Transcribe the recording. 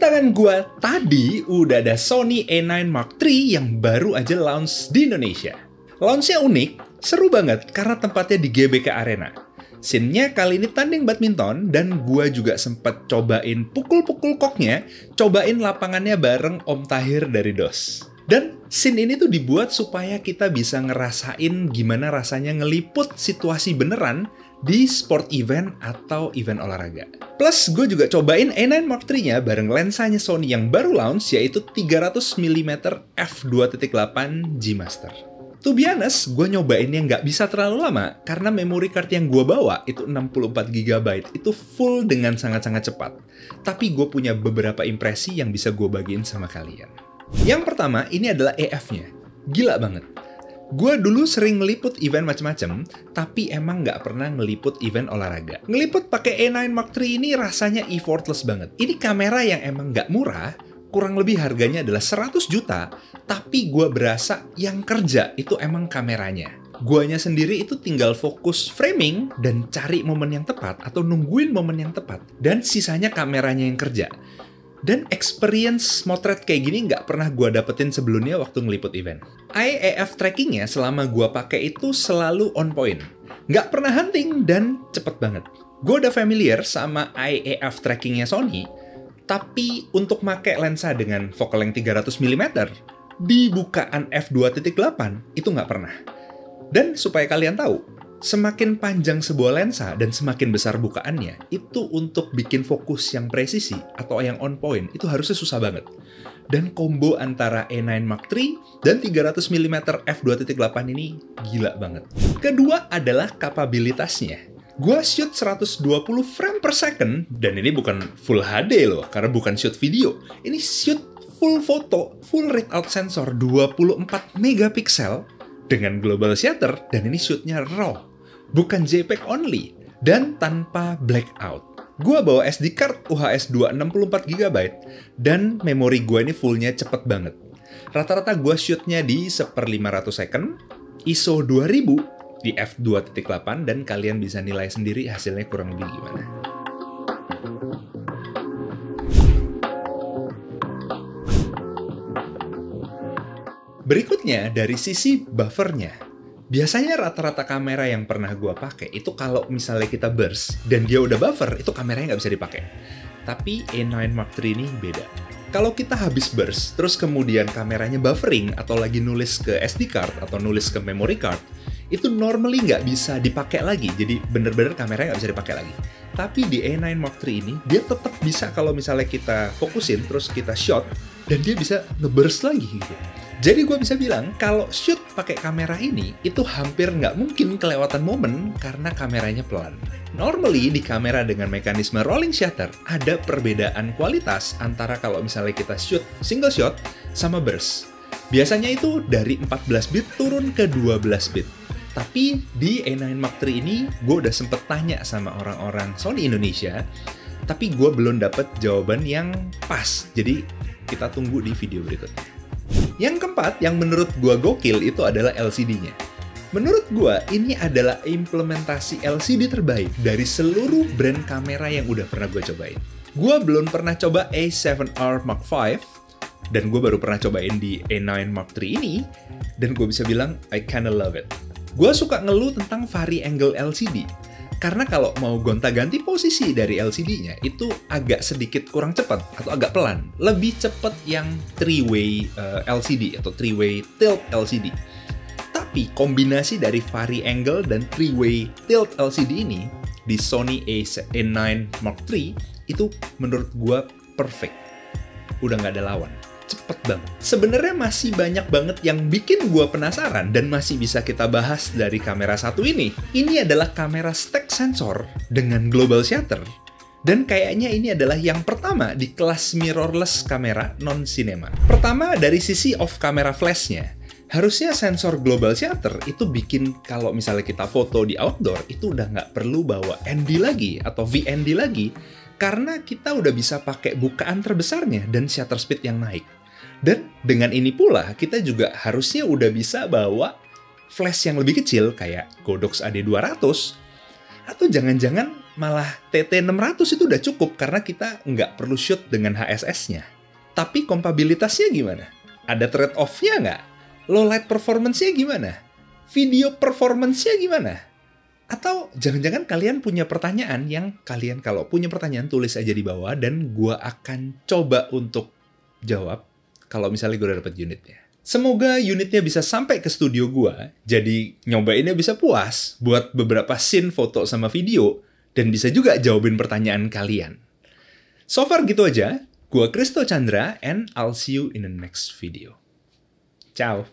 Sembarangan gua, tadi udah ada Sony A9 Mark III yang baru aja launch di Indonesia. Launchnya unik, seru banget karena tempatnya di GBK Arena. Scene-nya kali ini tanding badminton dan gua juga sempet cobain pukul-pukul koknya, cobain lapangannya bareng Om Tahir dari DOS. Dan scene ini tuh dibuat supaya kita bisa ngerasain gimana rasanya ngeliput situasi beneran di sport event atau event olahraga. Plus, gue juga cobain A9 Mark III-nya bareng lensanya Sony yang baru launch, yaitu 300mm f2.8 G Master. To be honest, gue nyobainnya nggak bisa terlalu lama, karena memory card yang gue bawa itu 64GB, itu full dengan sangat-sangat cepat. Tapi gue punya beberapa impresi yang bisa gue bagiin sama kalian. Yang pertama, ini adalah EF-nya. Gila banget. Gue dulu sering ngeliput event macem-macem, tapi emang nggak pernah ngeliput event olahraga. Ngeliput pakai A9 Mark III ini rasanya effortless banget. Ini kamera yang emang nggak murah, kurang lebih harganya adalah 100 juta, tapi gue berasa yang kerja itu emang kameranya. Guanya sendiri itu tinggal fokus framing dan cari momen yang tepat atau nungguin momen yang tepat, dan sisanya kameranya yang kerja. Dan experience motret kayak gini nggak pernah gue dapetin sebelumnya waktu ngeliput event. IAF trackingnya selama gue pakai itu selalu on point. Nggak pernah hunting dan cepet banget. Gue udah familiar sama IAF trackingnya Sony, tapi untuk pakai lensa dengan focal length 300mm di bukaan f2.8 itu nggak pernah. Dan supaya kalian tahu, semakin panjang sebuah lensa dan semakin besar bukaannya, itu untuk bikin fokus yang presisi atau yang on point, itu harusnya susah banget. Dan combo antara A9 Mark III dan 300mm f2.8 ini gila banget. Kedua adalah kapabilitasnya. Gua shoot 120 frame per second, dan ini bukan full HD loh, karena bukan shoot video. Ini shoot full foto, full readout sensor 24 megapiksel dengan global shutter, dan ini shootnya raw. Bukan JPEG only, dan tanpa blackout. Gua bawa SD card UHS 2 64GB, dan memori gua ini fullnya cepet banget. Rata-rata gua shootnya di 1/500 second, ISO 2000 di f2.8, dan kalian bisa nilai sendiri hasilnya kurang lebih gimana. Berikutnya dari sisi buffernya. Biasanya rata-rata kamera yang pernah gua pakai itu kalau misalnya kita burst dan dia udah buffer, itu kameranya nggak bisa dipakai. Tapi A9 Mark III ini beda. Kalau kita habis burst, terus kemudian kameranya buffering atau lagi nulis ke SD card atau nulis ke memory card, itu normally nggak bisa dipakai lagi. Jadi bener-bener kameranya nggak bisa dipakai lagi. Tapi di A9 Mark III ini, dia tetap bisa kalau misalnya kita fokusin, terus kita shot, dan dia bisa nge-burst lagi gitu. Jadi gue bisa bilang, kalau shoot pakai kamera ini, itu hampir nggak mungkin kelewatan momen karena kameranya pelan. Normally, di kamera dengan mekanisme rolling shutter, ada perbedaan kualitas antara kalau misalnya kita shoot single shot sama burst. Biasanya itu dari 14 bit turun ke 12 bit. Tapi di A9 Mark III ini, gue udah sempet tanya sama orang-orang Sony Indonesia, tapi gue belum dapet jawaban yang pas. Jadi, kita tunggu di video berikutnya. Yang keempat, yang menurut gua gokil itu adalah LCD-nya. Menurut gua, ini adalah implementasi LCD terbaik dari seluruh brand kamera yang udah pernah gua cobain. Gua belum pernah coba A7R Mark V, dan gua baru pernah cobain di A9 Mark III ini, dan gua bisa bilang, I kinda love it. Gua suka ngeluh tentang vari-angle LCD. Karena kalau mau gonta-ganti posisi dari LCD-nya, itu agak sedikit kurang cepat atau agak pelan. Lebih cepat yang 3-way LCD atau 3-way tilt LCD. Tapi kombinasi dari vari-angle dan 3-way tilt LCD ini di Sony A9 Mark III itu menurut gua perfect. Udah nggak ada lawan. Cepet banget. Sebenarnya masih banyak banget yang bikin gua penasaran dan masih bisa kita bahas dari kamera satu ini. Ini adalah kamera stack sensor dengan global shutter. Dan kayaknya ini adalah yang pertama di kelas mirrorless kamera non-cinema. Pertama dari sisi off camera flashnya. Harusnya sensor global shutter itu bikin kalau misalnya kita foto di outdoor itu udah nggak perlu bawa ND lagi atau VND lagi. Karena kita udah bisa pakai bukaan terbesarnya dan shutter speed yang naik. Dan dengan ini pula, kita juga harusnya udah bisa bawa flash yang lebih kecil, kayak Godox AD200, atau jangan-jangan malah TT600 itu udah cukup karena kita nggak perlu shoot dengan HSS-nya. Tapi kompabilitasnya gimana? Ada trade-off-nya nggak? Low light performance-nya gimana? Video performance-nya gimana? Atau jangan-jangan kalian punya pertanyaan yang kalian kalau punya pertanyaan tulis aja di bawah dan gua akan coba untuk jawab kalau misalnya gue udah dapet unitnya. Semoga unitnya bisa sampai ke studio gua, jadi nyobainnya bisa puas buat beberapa scene foto sama video dan bisa juga jawabin pertanyaan kalian. So far gitu aja. Gua Christo Chandra and I'll see you in the next video. Ciao.